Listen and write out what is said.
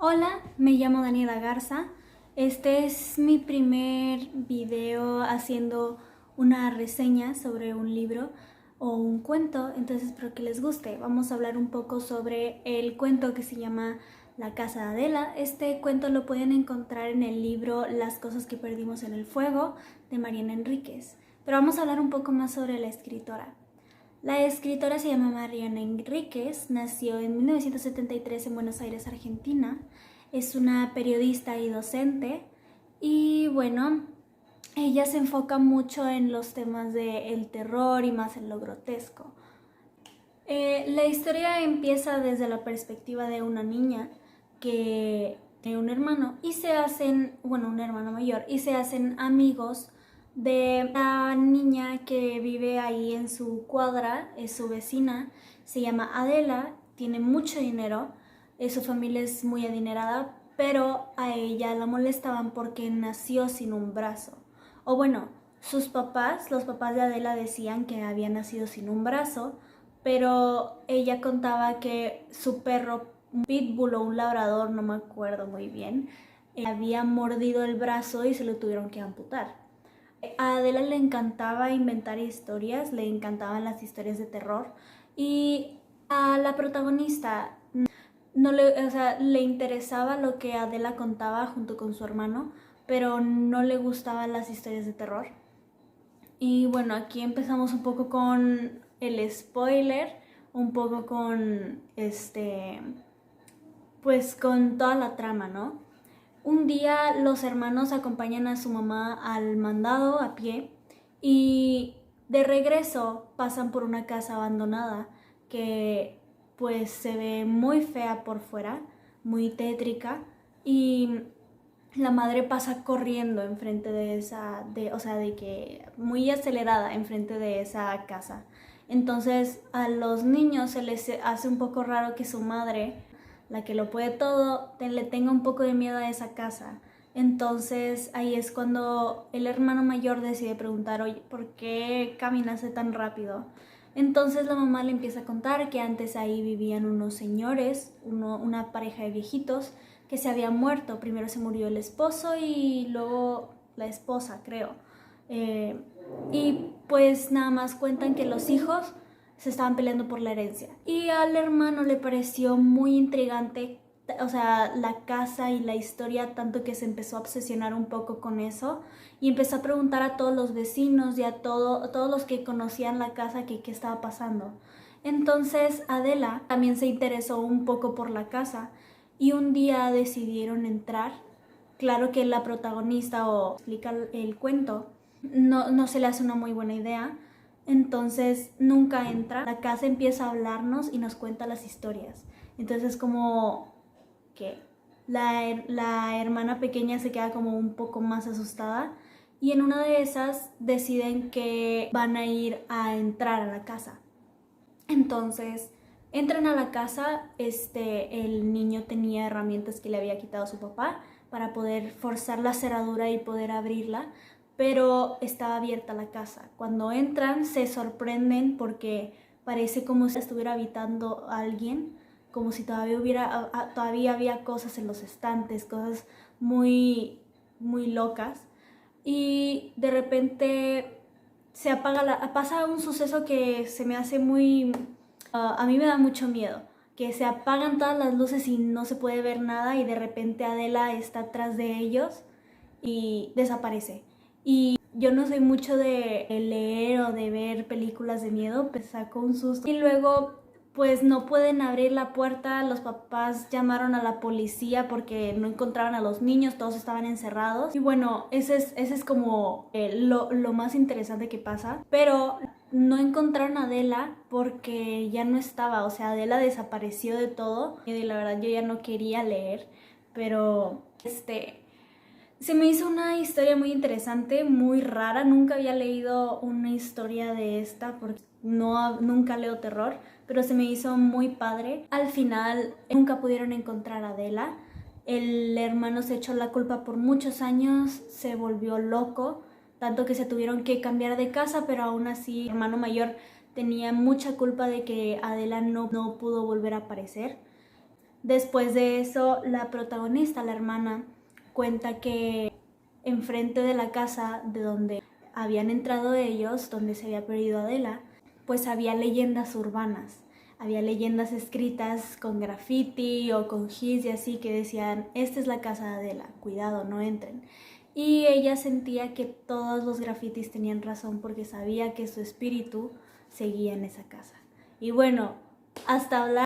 Hola, me llamo Daniela Garza. Este es mi primer video haciendo una reseña sobre un libro o un cuento, entonces espero que les guste. Vamos a hablar un poco sobre el cuento que se llama La casa de Adela. Este cuento lo pueden encontrar en el libro Las cosas que perdimos en el fuego de Mariana Enríquez. Pero vamos a hablar un poco más sobre la escritora. La escritora se llama Mariana Enríquez, nació en 1973 en Buenos Aires, Argentina. Es una periodista y docente y bueno, ella se enfoca mucho en los temas del terror y más en lo grotesco. La historia empieza desde la perspectiva de una niña que tiene un hermano y se hacen, bueno, un hermano mayor, y se hacen amigos de la niña que vive ahí en su cuadra, es su vecina, se llama Adela, tiene mucho dinero, su familia es muy adinerada, pero a ella la molestaban porque nació sin un brazo. O bueno, sus papás, los papás de Adela decían que había nacido sin un brazo, pero ella contaba que su perro, un pitbull o un labrador, no me acuerdo muy bien, había mordido el brazo y se lo tuvieron que amputar. A Adela le encantaba inventar historias, le encantaban las historias de terror y a la protagonista no le, o sea, le interesaba lo que Adela contaba junto con su hermano, pero no le gustaban las historias de terror. Y bueno, aquí empezamos un poco con el spoiler, un poco con pues con toda la trama, ¿no? Un día los hermanos acompañan a su mamá al mandado a pie y de regreso pasan por una casa abandonada que pues se ve muy fea por fuera, muy tétrica, y la madre pasa corriendo enfrente de esa, o sea, de que muy acelerada enfrente de esa casa. Entonces a los niños se les hace un poco raro que su madre, la que lo puede todo, le tenga un poco de miedo a esa casa. Entonces ahí es cuando el hermano mayor decide preguntar, oye, ¿por qué caminaste tan rápido? Entonces la mamá le empieza a contar que antes ahí vivían unos señores, una pareja de viejitos que se había muerto. Primero se murió el esposo y luego la esposa, creo. Y pues nada más cuentan que los hijos se estaban peleando por la herencia. Y al hermano le pareció muy intrigante, o sea, la casa y la historia, tanto que se empezó a obsesionar un poco con eso y empezó a preguntar a todos los vecinos y a todos los que conocían la casa que qué estaba pasando. Entonces Adela también se interesó un poco por la casa y un día decidieron entrar. Claro que la protagonista o explica el cuento no se le hace una muy buena idea, entonces nunca entra. La casa empieza a hablarnos y nos cuenta las historias. Entonces como que la hermana pequeña se queda como un poco más asustada y en una de esas deciden que van a ir a entrar a la casa. Entonces entran a la casa, el niño tenía herramientas que le había quitado su papá para poder forzar la cerradura y poder abrirla, pero estaba abierta la casa. Cuando entran se sorprenden porque parece como si estuviera habitando a alguien, como si todavía había cosas en los estantes, cosas muy, muy locas. Y de repente se apaga pasa un suceso que se me hace muy... a mí me da mucho miedo, que se apagan todas las luces y no se puede ver nada y de repente Adela está atrás de ellos y desaparece. Y yo no soy mucho de leer o de ver películas de miedo, pues saco un susto. Y luego pues no pueden abrir la puerta, los papás llamaron a la policía porque no encontraban a los niños, todos estaban encerrados. Y bueno, ese es como lo más interesante que pasa. Pero no encontraron a Adela porque ya no estaba, o sea, Adela desapareció de todo. Y la verdad yo ya no quería leer, pero se me hizo una historia muy interesante, muy rara. Nunca había leído una historia de esta porque nunca leo terror, pero se me hizo muy padre. Al final nunca pudieron encontrar a Adela. El hermano se echó la culpa por muchos años, se volvió loco, tanto que se tuvieron que cambiar de casa, pero aún así el hermano mayor tenía mucha culpa de que Adela no pudo volver a aparecer. Después de eso, la protagonista, la hermana, cuenta que enfrente de la casa de donde habían entrado ellos, donde se había perdido Adela, pues había leyendas urbanas. Había leyendas escritas con graffiti o con gis y así que decían, esta es la casa de Adela, cuidado, no entren. Y ella sentía que todos los grafitis tenían razón porque sabía que su espíritu seguía en esa casa. Y bueno, hasta hablar